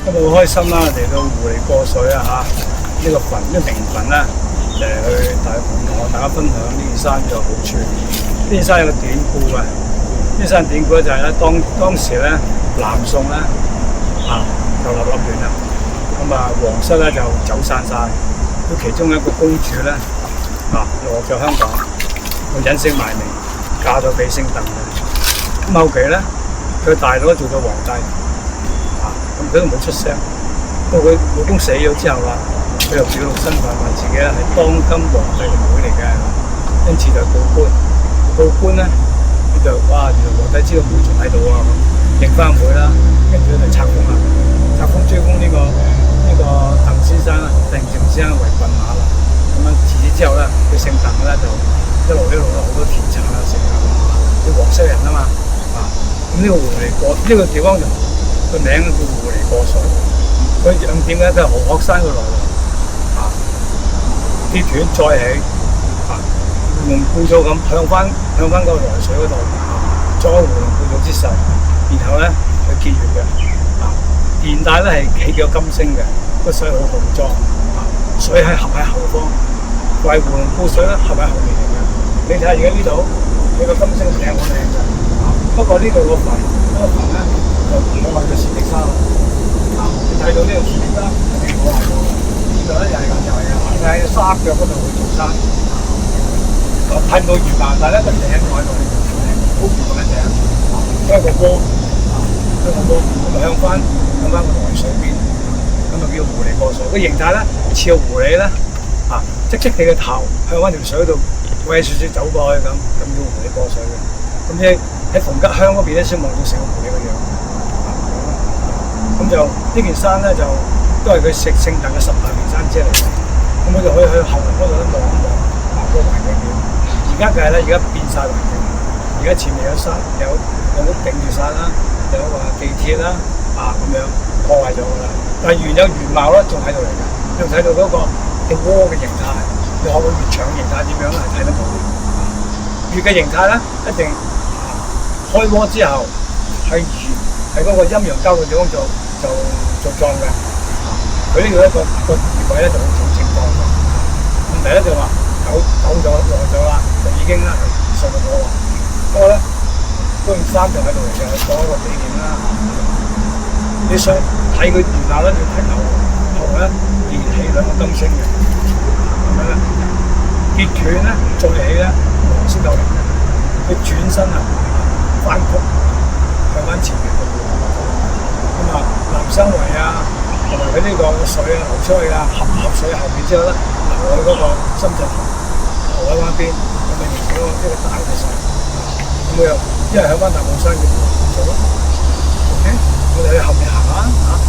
今日好開心啦，嚟到湖嚟過水啊嚇！呢個墳呢名墳啦，去同大家分享呢件山嘅好處。呢件山有個典故嘅，呢件山典故咧就係咧當時咧南宋咧就立亂啦，咁皇室咧就走散晒，咁其中一個公主咧落咗香港，佢隱姓埋名嫁咗俾姓鄧嘅，咁後期咧佢大佬做咗皇帝。咁佢都冇出聲，到佢老公死咗之後啦，佢又表露身份，話自己咧係當今皇帝嘅妹嚟嘅，因此就報官。報官咧，佢就原來皇帝知道妹仲喺度啊，認翻妹啦，跟住咧就冊封啦，冊封追封呢個鄧先生啦，鄧正先生為郡馬啦。咁樣自此之後咧，佢姓鄧咧就一路好多田產啦，成啊，啲皇室人啊嘛，咁呢個湖嚟過呢個地方就。個名叫湖嚟過水，佢點解都係好學生嘅來路跌斷再起用故祖咁向翻個來水嗰度裝湖同故祖之勢，然後咧去結緣嘅現代咧係起咗金星嘅，個水好豪壯水係合喺後方，為湖同故水咧合喺後面嚟嘅。你睇下而家呢度呢個金星嘅頂好靚嘅，不過呢度個墳咧。就唔好話佢雪滴沙啦，你睇到呢條雪滴沙係冇喺度，呢度咧又係喺沙腳嗰度去做山，睇唔到魚棚，但係咧個頂喺度，好圓嘅頂，一個波，咁向翻個來水邊，咁就叫湖嚟過水。個形態咧似個狐狸咧，側側地嘅頭向翻條水度，喂少少走過去咁叫湖嚟過水嘅。咁即係喺逢吉鄉嗰邊咧先望到成個湖嚟嘅樣。咁就呢件山咧就都係佢姓鄧嘅10大名山之一嚟嘅，咁我就可以去後門嗰度咧望一望個環境點。而家嘅咧而家變晒環境，而家前面有山有屋頂住晒啦，有地鐵啦咁樣破壞咗㗎啦。但係原有原貌咧仲喺度嚟嘅，你睇到嗰個窩嘅形態，你學到月長形態點樣咧係睇得到嘅。月嘅形態咧一定開窩之後係嗰個陰陽交嘅地方做狀嘅，佢呢度一個穴位咧就好正當嘅。問題咧就話久咗耐咗啦，就已經咧係上咗火啦。不過咧嗰件衫就喺度嚟嘅，當一個紀念啦。你想睇佢原貌咧，要睇頭咧連起兩個金星嘅，咁樣咧結斷咧再起咧黃色豆嚟嘅，佢轉身翻曲向翻前面。南生圍同埋佢呢個水流出去合水後面之後咧，流去嗰個深圳河海灣邊，咁咪形成一個大嘅勢。咁佢又一係向翻大帽山嘅做咯。OK， 我哋去後面行下。